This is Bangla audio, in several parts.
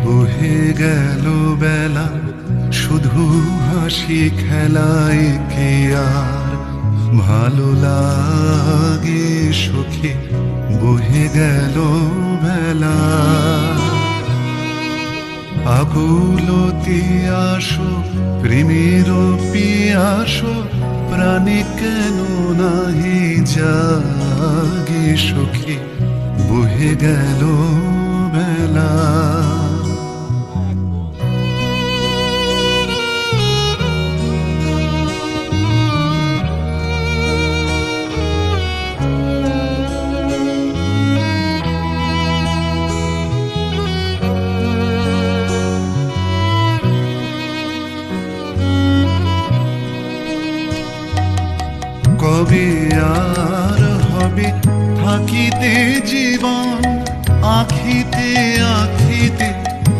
বহে গেল বেলা, শুধু হাসি খেলায় কি আর ভালো লাগে সখী, বহে গেল বেলা। আকুলতি আসো প্রেমের পিয়াসো, প্রাণে কেন নাহি জাগে সখী, বহে গেল বেলা। কবে আর হবে থাকিতে জীবন, আখিতে আখিতে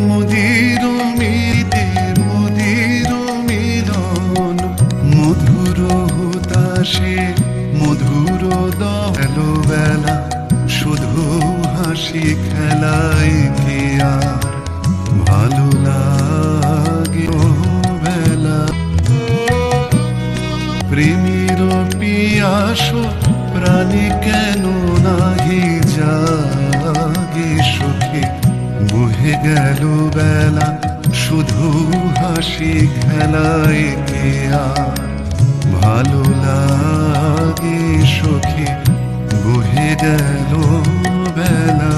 মদির মিলিতে মদির মিলন। মধুর হুতাশে মধুর দল বেলা, শুধু হাসি খেলায় কি আর ভালো লাগে ও বেলা। প্রেমের পিয়াসো প্রাণে কেন নাহি জাগে সখী, বহে গেল বেলা, শুধু হাসি খেলায় কি আর ভালো লাগে সখী, বহে গেল বেলা।